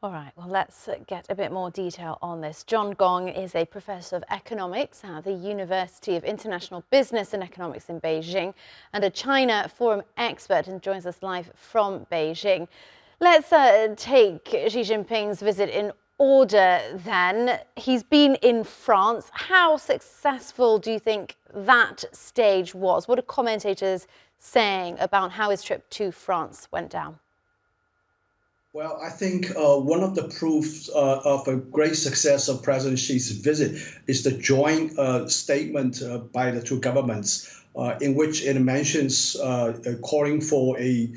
All right, well, let's get a bit more detail on this. John Gong is a professor of economics at the University of International Business and Economics in Beijing and a China Forum expert, and joins us live from Beijing. Let's take Xi Jinping's visit in order then. He's been in France. How successful do you think that stage was? What are commentators saying about how his trip to France went down? Well, I think one of the proofs of a great success of President Xi's visit is the joint statement by the two governments, in which it mentions calling for a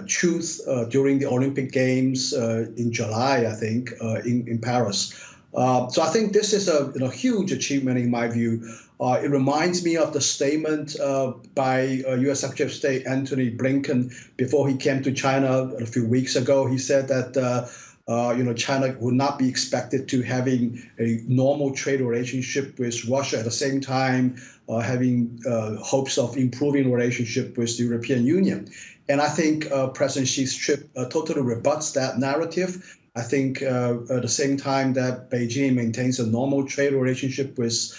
truce during the Olympic Games in July, I think, in Paris. So I think this is a huge achievement in my view. It reminds me of the statement by U.S. Secretary of State Antony Blinken before he came to China a few weeks ago. He said that China would not be expected to having a normal trade relationship with Russia at the same time having hopes of improving relationship with the European Union. And I think President Xi's trip totally rebuts that narrative. I think at the same time that Beijing maintains a normal trade relationship with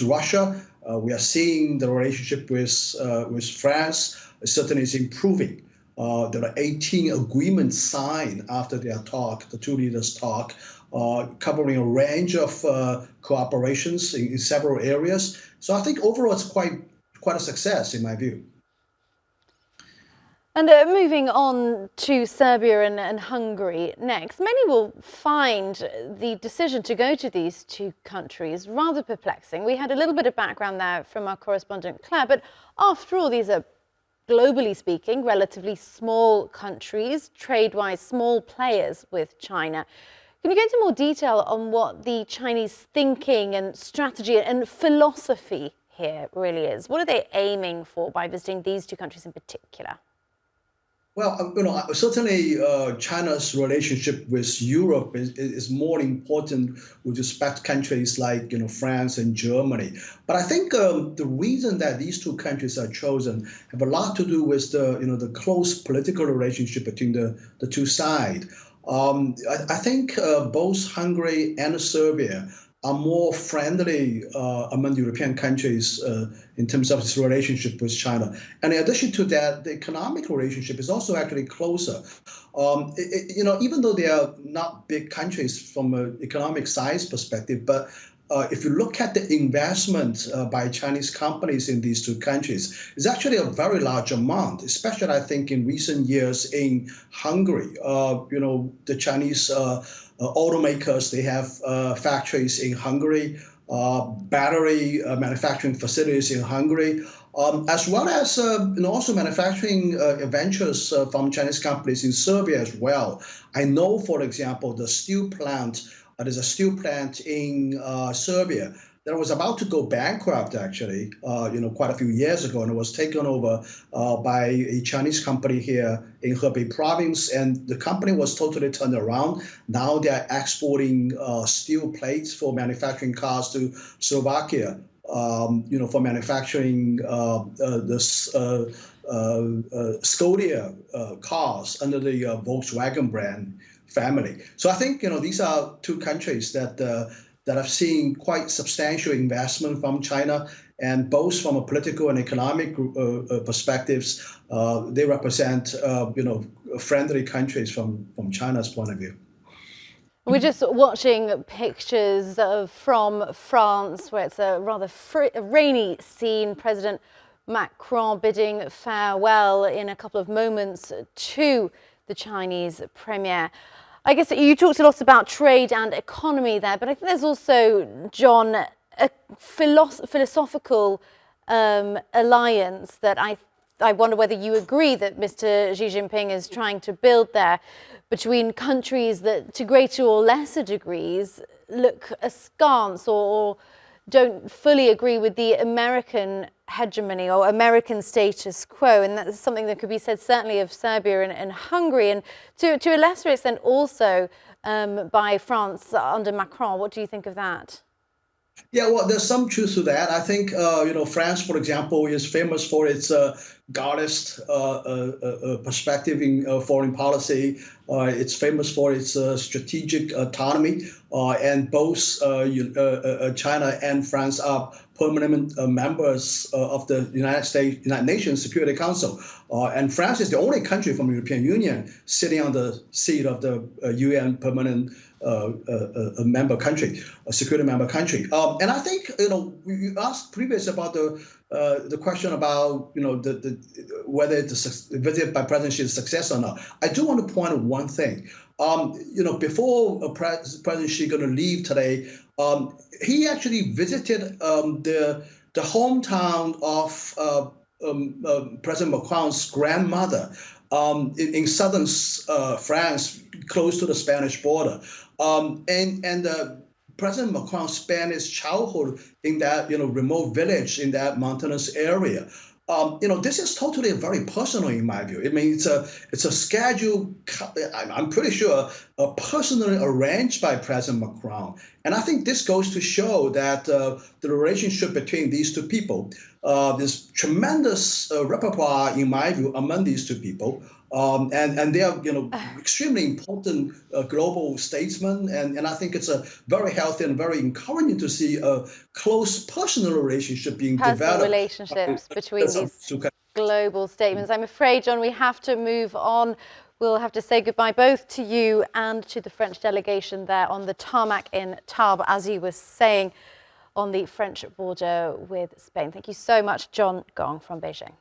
Russia, we are seeing the relationship with France certainly is improving. There are 18 agreements signed after their talk, the two leaders' talk, covering a range of cooperations in several areas. So I think overall it's quite a success in my view. And moving on to Serbia and Hungary next, many will find the decision to go to these two countries rather perplexing. We had a little bit of background there from our correspondent Claire, but after all, these are, globally speaking, relatively small countries, trade-wise small players with China. Can you go into more detail on what the Chinese thinking and strategy and philosophy here really is? What are they aiming for by visiting these two countries in particular? Well, certainly China's relationship with Europe is more important with respect to countries like France and Germany. But I think the reason that these two countries are chosen have a lot to do with the close political relationship between the two sides. I think both Hungary and Serbia are more friendly among the European countries in terms of its relationship with China. And in addition to that, the economic relationship is also actually closer. Even though they are not big countries from an economic size perspective, but if you look at the investment by Chinese companies in these two countries, it's actually a very large amount, especially I think in recent years in Hungary. The Chinese automakers, they have factories in Hungary, battery manufacturing facilities in Hungary, as well as also manufacturing ventures from Chinese companies in Serbia as well. I know, for example, the steel plant. There's a steel plant in Serbia that was about to go bankrupt, actually, quite a few years ago, and it was taken over by a Chinese company here in Hebei province, and the company was totally turned around. Now they're exporting steel plates for manufacturing cars to Slovakia, for manufacturing the Skoda cars under the Volkswagen brand family. So I think these are two countries that have seen quite substantial investment from China, and both from a political and economic perspectives, they represent friendly countries from China's point of view. We're just watching pictures from France, where it's a rather rainy scene. President Macron bidding farewell in a couple of moments to the Chinese premier. I guess you talked a lot about trade and economy there, but I think there's also, John, a philosophical alliance that I wonder whether you agree that Mr. Xi Jinping is trying to build there between countries that, to greater or lesser degrees, look askance or don't fully agree with the American hegemony or American status quo. And that's something that could be said certainly of Serbia and Hungary, and to a lesser extent also by France under Macron. What do you think of that? Yeah, well, there's some truth to that. I think, France, for example, is famous for its Gaullist perspective in foreign policy. It's famous for its strategic autonomy, and both China and France are permanent members of the United Nations Security Council. And France is the only country from the European Union sitting on the seat of the UN permanent a member country, a security member country. And I think you asked previous about the question about whether the visit by President Xi is a success or not. I do want to point out one thing. Before President Xi going to leave today, he actually visited the hometown of President Macron's grandmother in southern France, close to the Spanish border. And President Macron spent his childhood in that remote village in that mountainous area. This is totally very personal in my view. I mean, it's a schedule. I'm pretty sure personally arranged by President Macron, and I think this goes to show that the relationship between these two people, there's tremendous repertoire in my view among these two people. And they are, extremely important global statesmen, and I think it's a very healthy and very encouraging to see a close personal relationship being developed. Relationships between these global statements. I'm afraid, John, we have to move on. We'll have to say goodbye both to you and to the French delegation there on the tarmac in Tarbes, as you were saying, on the French border with Spain. Thank you so much, John Gong from Beijing.